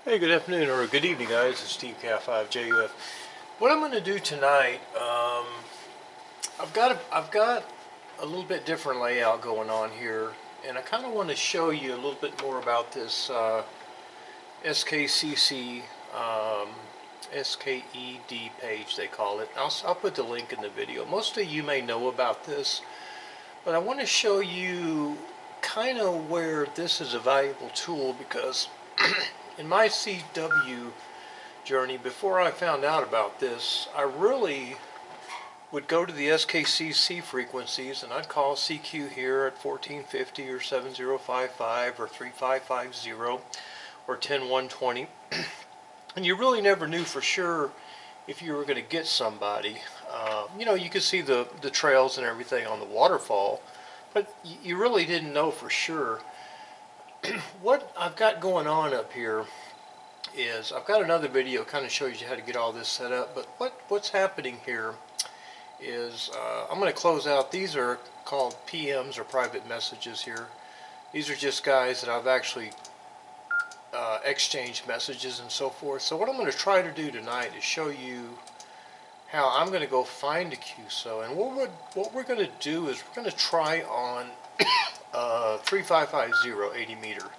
Hey, good afternoon or good evening, guys. It's Steve KI5VIR. What I'm going to do tonight, I've got a little bit different layout going on here, and I kind of want to show you a little bit more about this SKCC SKed page, they call it. I'll put the link in the video. Most of you may know about this, but I want to show you kind of where this is a valuable tool because in my CW journey, before I found out about this, I really would go to the SKCC frequencies and I'd call CQ here at 1450 or 7055 or 3550 or 10120, and you really never knew for sure if you were going to get somebody. You could see the trails and everything on the waterfall, but you really didn't know for sure. What I've got going on up here is I've got another video kind of shows you how to get all this set up, but what's happening here is I'm going to close out. These are called PMs or private messages here. These are just guys that I've actually exchanged messages and so forth. So what I'm going to try to do tonight is show you how I'm going to go find a QSO, and what we're going to do is we're going to try on 3550 80 meter.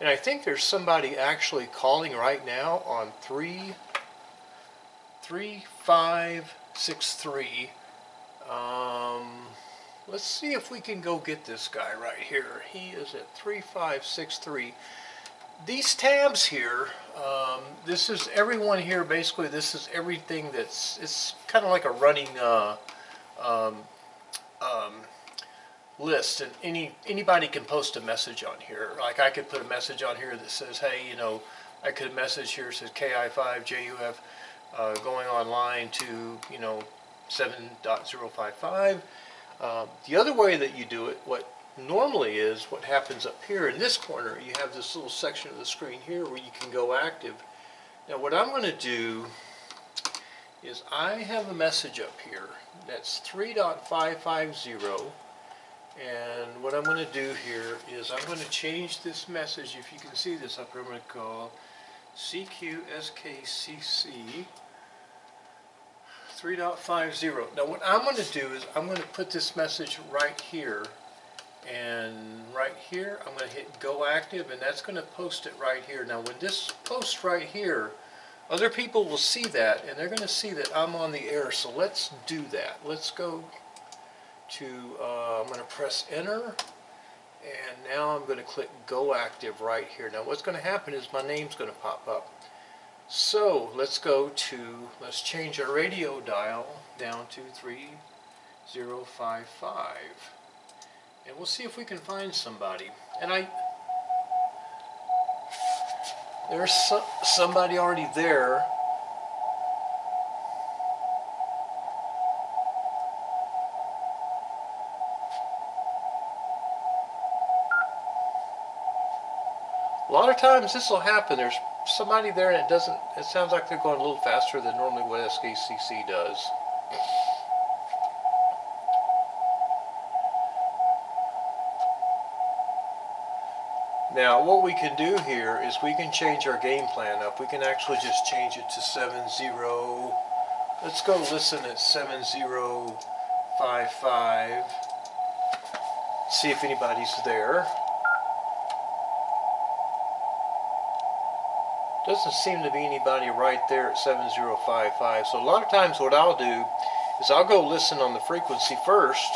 And I think there's somebody actually calling right now on 3563. Let's see if we can go get this guy right here. He is at 3563. These tabs here, this is everyone here. Basically, this is everything it's kind of like a running list, and anybody can post a message on here. Like I could put a message on here that says, hey, I could message here says KI5JUF going online to 7.055. The other way that you do it, what normally is what happens up here in this corner, you have this little section of the screen here where you can go active. Now what I'm going to do is I have a message up here that's 3.550. And what I'm going to do here is I'm going to change this message. If you can see this up here, I'm going to call CQ SKCC 3.50. Now what I'm going to do is I'm going to put this message right here, and right here I'm going to hit go active, and that's going to post it right here. Now when this posts right here, other people will see that, and they're going to see that I'm on the air. So let's do that. Let's go to, I'm going to press enter, and now I'm going to click go active right here. Now what's going to happen is my name's going to pop up. So let's change our radio dial down to 3055, and we'll see if we can find somebody. And there's somebody already there. A lot of times this will happen. There's somebody there and it sounds like they're going a little faster than normally what SKCC does. Now what we can do here is we can change our game plan up. We can actually just change it to 70. Let's go listen at 7055. See if anybody's there. Doesn't seem to be anybody right there at 7055. So a lot of times what I'll do is I'll go listen on the frequency first.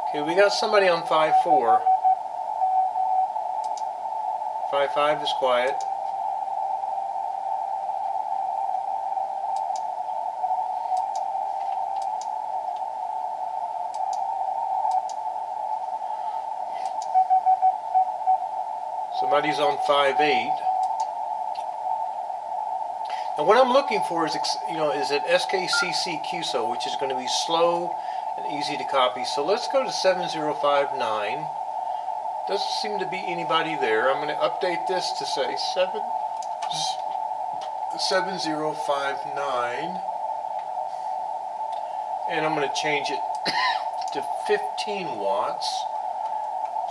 Okay, we got somebody on 54. 55 is quiet. Somebody's on 58. And what I'm looking for is, is an SKCC QSO, which is going to be slow and easy to copy. So let's go to 7059. Doesn't seem to be anybody there. I'm going to update this to say 7059. And I'm going to change it to 15 watts.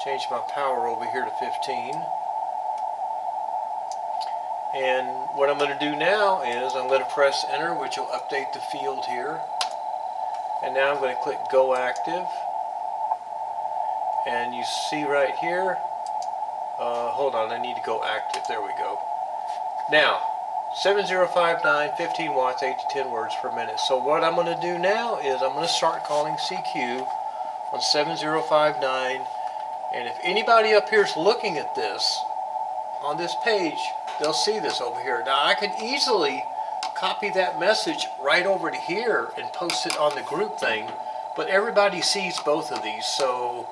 Change my power over here to 15. And what I'm going to do now is I'm going to press enter, which will update the field here. And now I'm going to click Go Active. And you see right here, hold on, I need to go active. There we go. Now, 7059, 15 watts, 8 to 10 words per minute. So what I'm going to do now is I'm going to start calling CQ on 7059. And if anybody up here is looking at this on this page, they'll see this over here. Now I can easily copy that message right over to here and post it on the group thing, but everybody sees both of these, so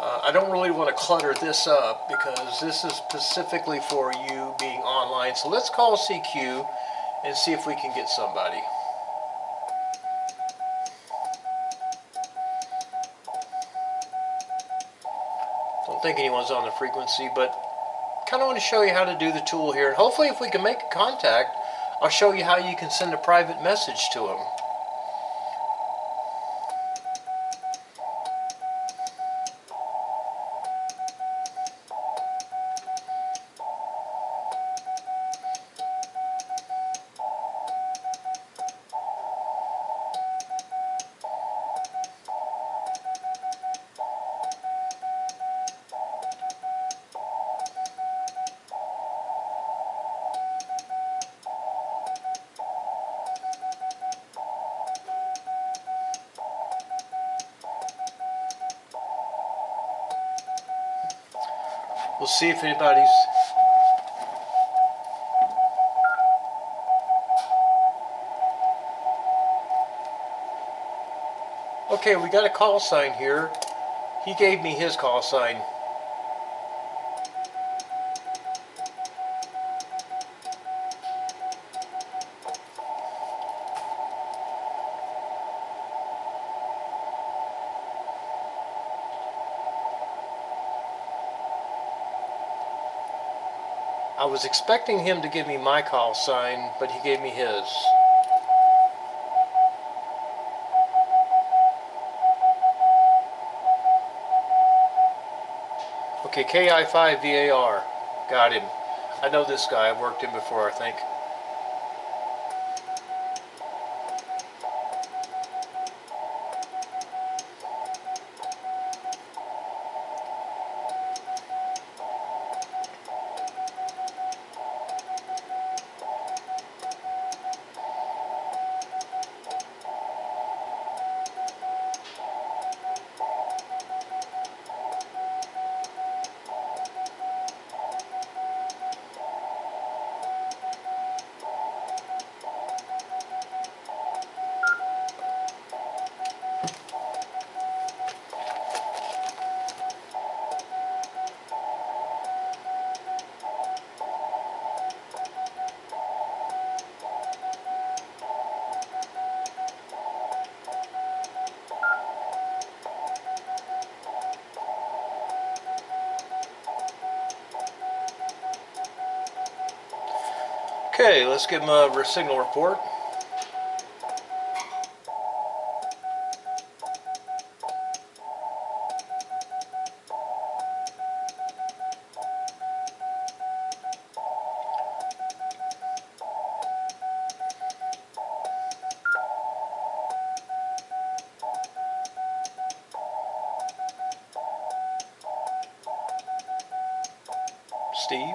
I don't really want to clutter this up because this is specifically for you being online. So let's call CQ and see if we can get somebody. Don't think anyone's on the frequency, but kind of want to show you how to do the tool here. And hopefully if we can make a contact, I'll show you how you can send a private message to them. We'll see if anybody's... Okay, we got a call sign here. He gave me his call sign. I was expecting him to give me my call sign, but he gave me his. Okay, KI5VIR. Got him. I know this guy. I've worked him before, I think. Okay, let's give him a signal report. Steve.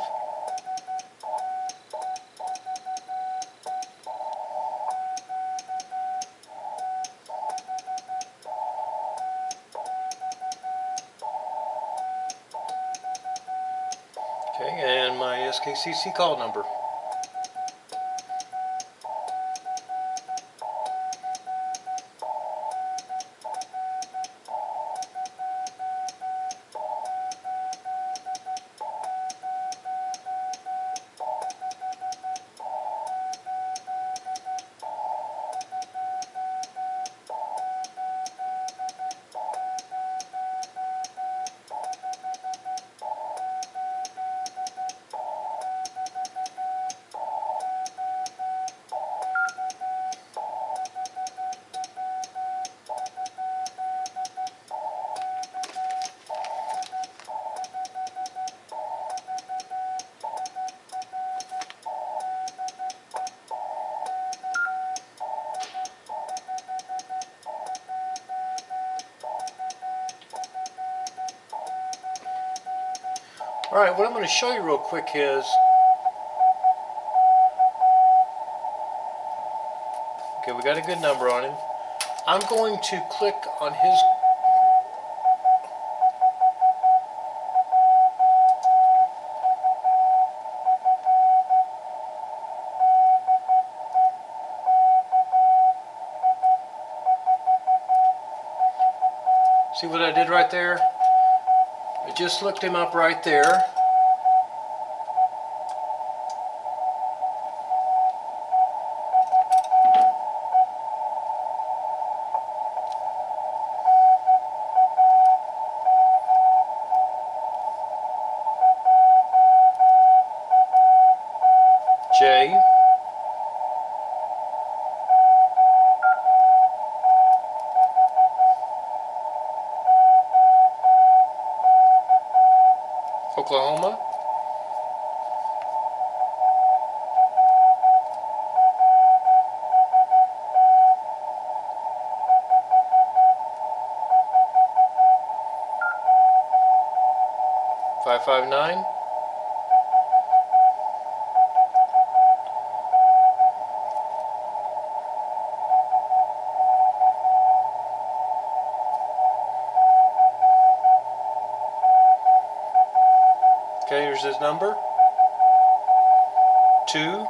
Okay, and my SKCC call number. Alright, what I'm going to show you real quick is, okay, we got a good number on him. I'm going to click on his, see what I did right there? I just looked him up right there. J. Oklahoma. Five 559. Okay, here's his number. 2.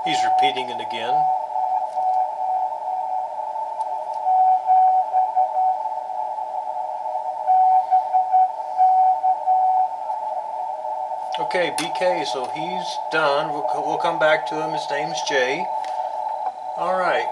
He's repeating it again. Okay, BK, so he's done. We'll come back to him. His name's Jay. All right.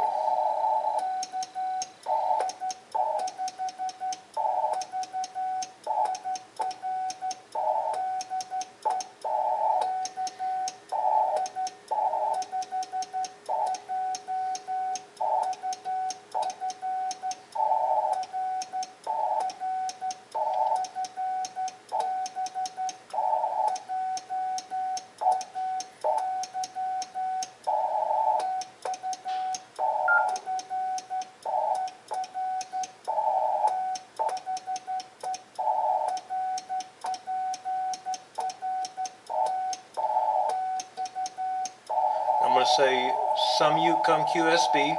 I'm going to say some you come QSB.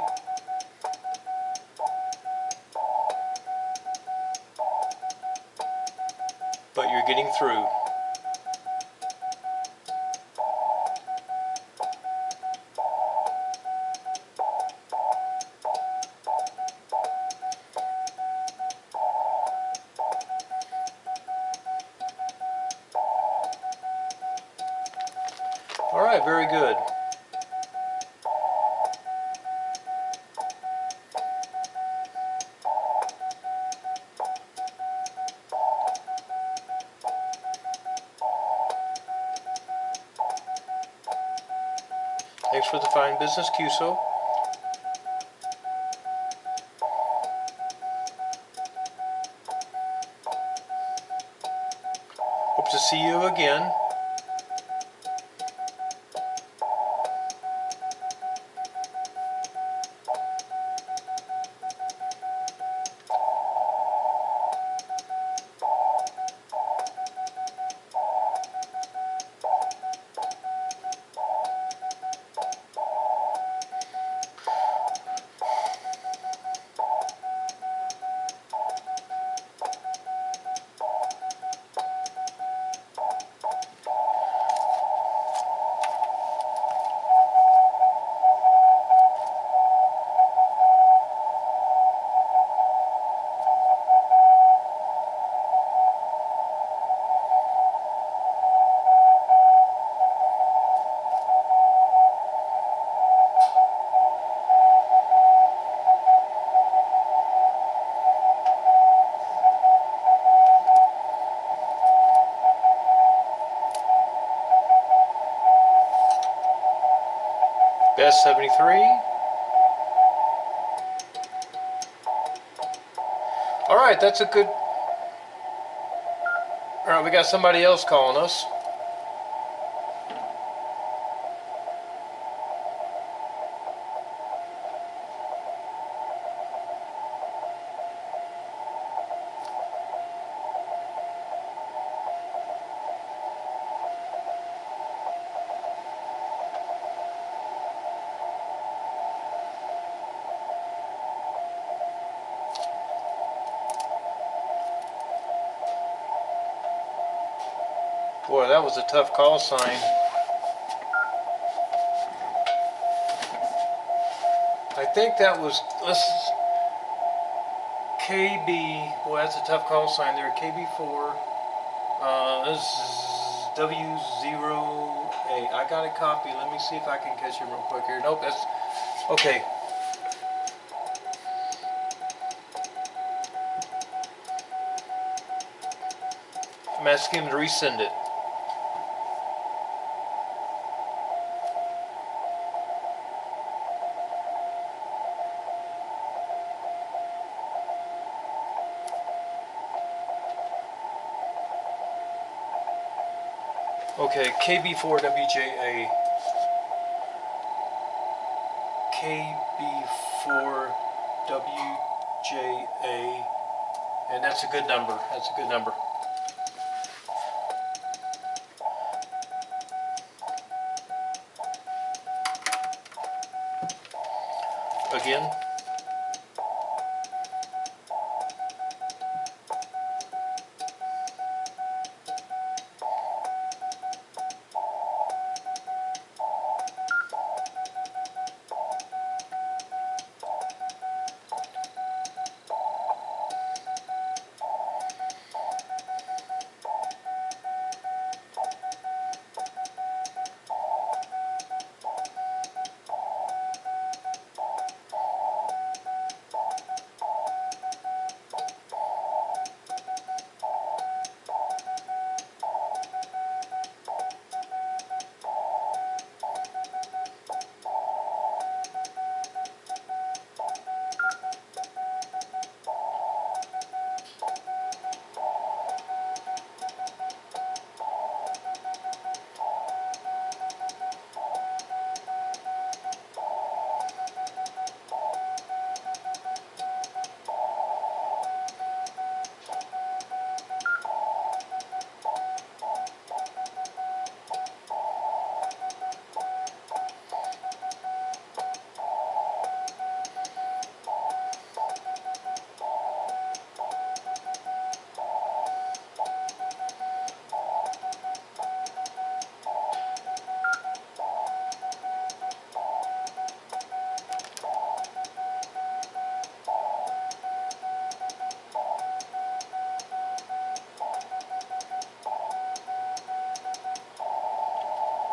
But you're getting through. All right, very good. Thanks for the fine business, QSO. Hope to see you again. Best 73. All right, that's a good. All right, we got somebody else calling us. Boy, that was a tough call sign. I think that was, KB, boy, that's a tough call sign there, KB4, this is W0A. I got a copy, let me see if I can catch him real quick here. Nope, that's, okay. I'm asking him to resend it. Okay, KB4WJA. KB4WJA. And that's a good number. That's a good number. Again.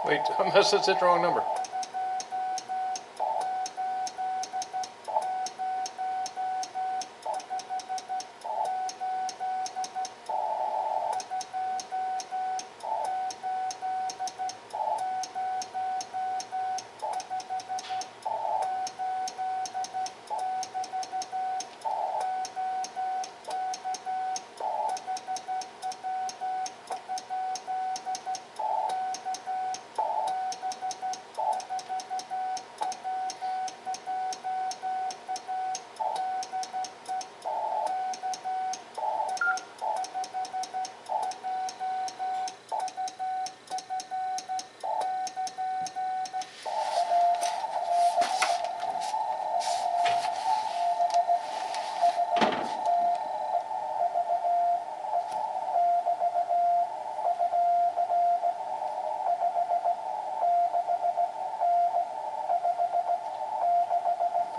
Wait, I must have said the wrong number.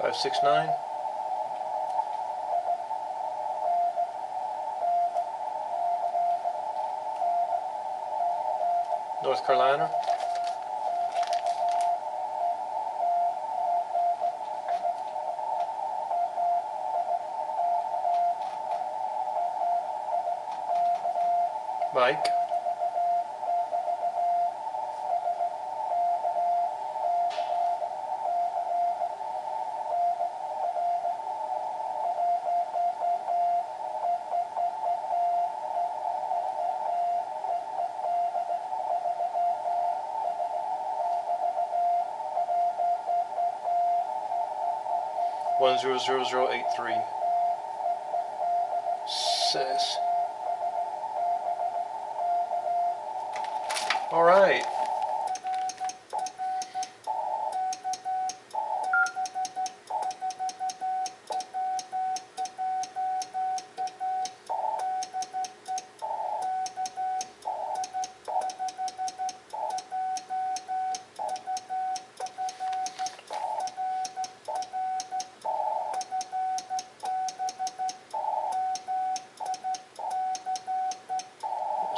Five, 6, 9. North Carolina. Mike. 100083 says. All right.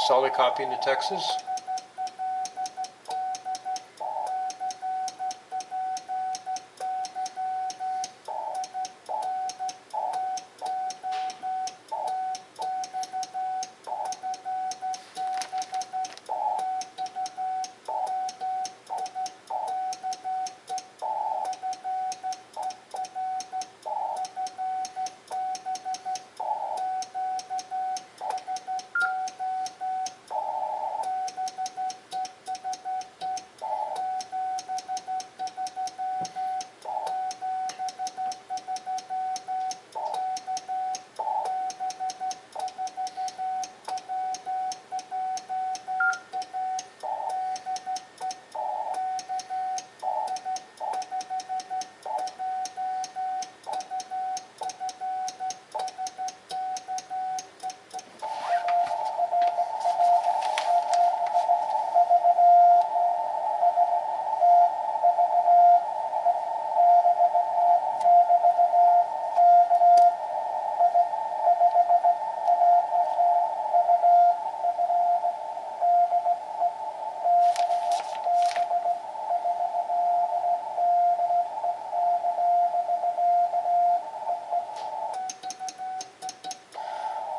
Solid copy into Texas.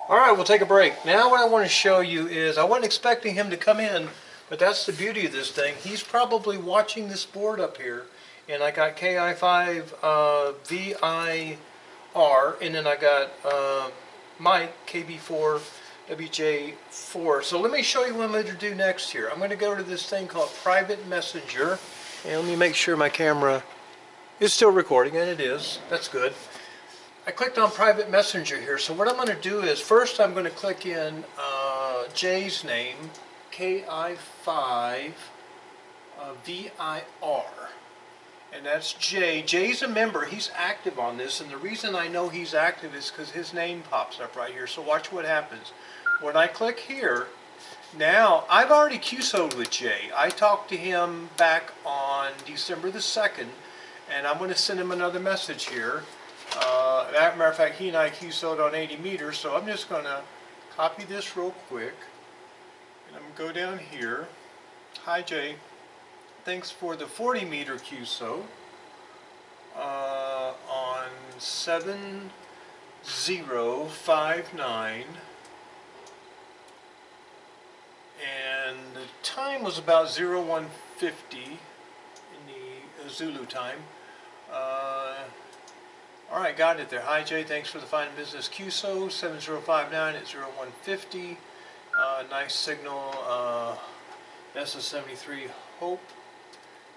All right, we'll take a break. Now what I want to show you is, I wasn't expecting him to come in, but that's the beauty of this thing. He's probably watching this board up here, and I got KI5VIR, and then I got Mike, KB4WJA. So let me show you what I'm going to do next here. I'm going to go to this thing called Private Messenger, and let me make sure my camera is still recording, and it is. That's good. I clicked on Private Messenger here, so what I'm going to do is, first I'm going to click in Jay's name, KI5VIR, and that's Jay. Jay's a member, he's active on this, and the reason I know he's active is because his name pops up right here, so watch what happens. When I click here, now I've already QSO'd with Jay. I talked to him back on December the 2nd, and I'm going to send him another message here. As a matter of fact, he and I QSO'd on 80 meters, so I'm just going to copy this real quick. And I'm going to go down here. Hi Jay, thanks for the 40 meter QSO on 7059. And the time was about 0150 in the Zulu time. Alright, got it there. Hi Jay, thanks for the fine business QSO, 7059 at 0150. Nice signal. SS73, hope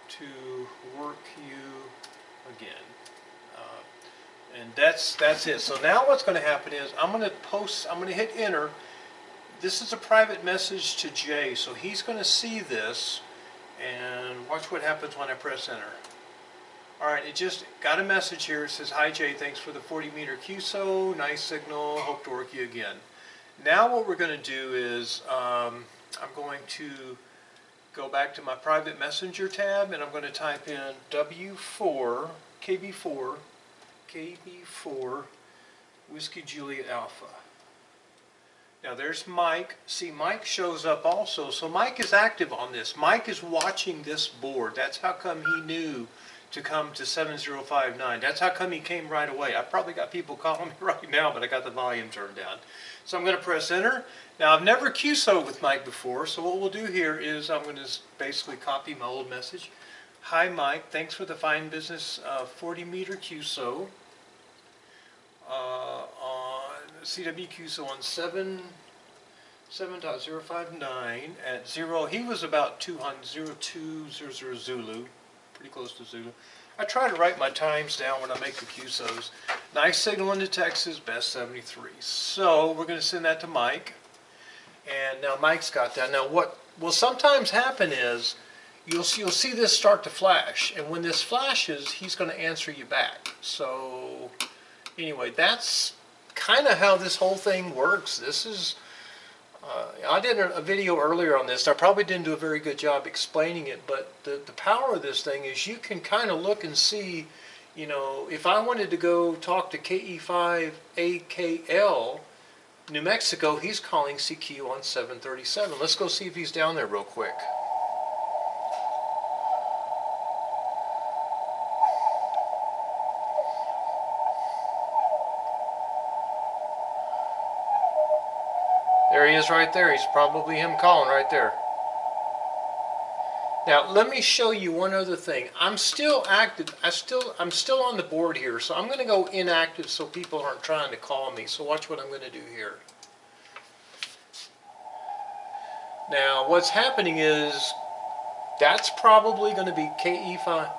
to work you again. And that's it. So now what's going to happen is, I'm going to hit enter. This is a private message to Jay, so he's going to see this, and watch what happens when I press enter. Alright, it just got a message here. It says, hi Jay, thanks for the 40 meter QSO, nice signal, hope to work you again. Now what we're going to do is, I'm going to go back to my private messenger tab, and I'm going to type in W4, KB4 Whiskey Juliet Alpha. Now there's Mike. See, Mike shows up also, so Mike is active on this. Mike is watching this board. That's how come he knew to come to 7059. That's how come he came right away. I probably got people calling me right now, but I got the volume turned down. So I'm going to press enter. Now I've never QSO'd with Mike before, so what we'll do here is I'm going to basically copy my old message. Hi Mike, thanks for the fine business 40 meter QSO on CW QSO on 7.059 at 0. He was about 200 Zulu. Pretty close to Zulu. I try to write my times down when I make the QSOs. Nice signal into Texas, best 73. So we're going to send that to Mike. And now Mike's got that. Now what will sometimes happen is you'll see this start to flash. And when this flashes, he's going to answer you back. So anyway, that's kind of how this whole thing works. This is, I did a video earlier on this. I probably didn't do a very good job explaining it, but the power of this thing is you can kind of look and see, you know, if I wanted to go talk to KI5VIR, New Mexico, he's calling CQ on 737. Let's go see if he's down there real quick. There he is right there. He's probably him calling right there. Now let me show you one other thing. I'm still active. I'm still on the board here, so I'm going to go inactive so people aren't trying to call me. So watch what I'm going to do here. Now what's happening is that's probably going to be KI5.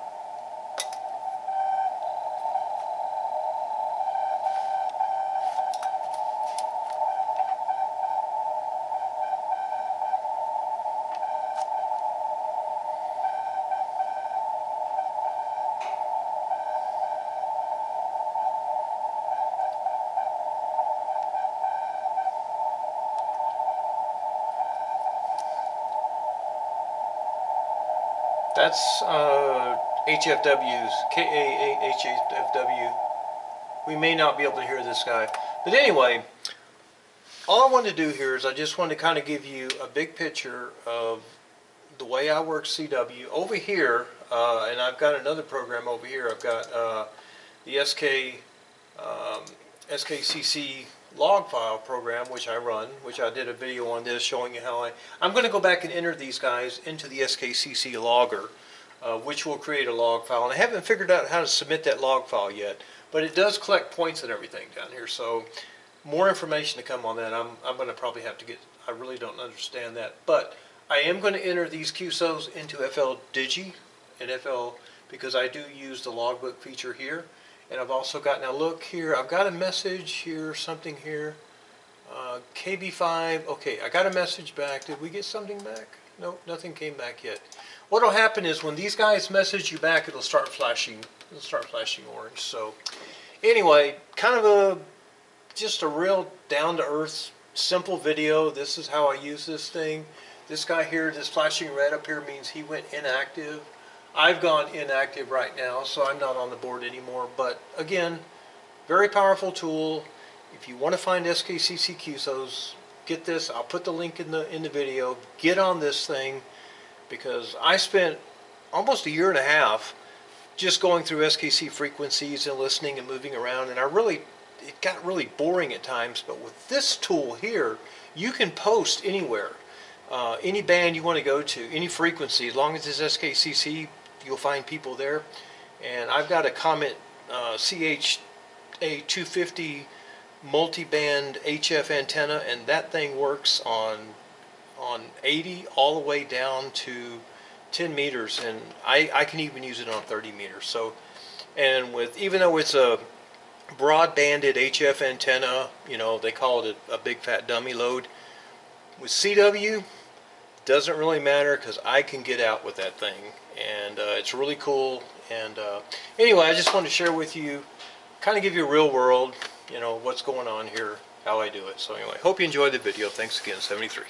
That's HFWs, KAHFW. We may not be able to hear this guy. But anyway, all I want to do here is I just want to kind of give you a big picture of the way I work CW. Over here, and I've got another program over here. I've got the SKCC log file program, which I run, which I did a video on this showing you how I'm going to go back and enter these guys into the SKCC logger, which will create a log file. And I haven't figured out how to submit that log file yet, but it does collect points and everything down here. So more information to come on that. I'm going to probably have to get, I really don't understand that, but I am going to enter these QSOs into FL Digi and FL, because I do use the logbook feature here. And I've also got, now look here, I've got a message here, something here, KB5, okay, I got a message back. Did we get something back? No, nothing came back yet. What will happen is when these guys message you back, it'll start flashing orange. So anyway, kind of just a real down-to-earth, simple video. This is how I use this thing. This guy here, this flashing red up here means he went inactive. I've gone inactive right now, so I'm not on the board anymore. But again, very powerful tool. If you want to find SKCC QSOs, get this. I'll put the link in the video. Get on this thing, because I spent almost 1.5 years just going through SKC frequencies and listening and moving around, and it got really boring at times. But with this tool here, you can post anywhere, any band you want to go to, any frequency, as long as it's SKCC. You'll find people there. And I've got a Comet CH-A250 multi-band HF antenna, and that thing works on 80 all the way down to 10 meters, and I can even use it on 30 meters. So, and with, even though it's a broad-banded HF antenna, you know, they call it a big fat dummy load, with CW, doesn't really matter, because I can get out with that thing, and it's really cool. And anyway, I just wanted to share with you, kind of give you a real world, you know, what's going on here, how I do it. So anyway, hope you enjoyed the video. Thanks again, 73.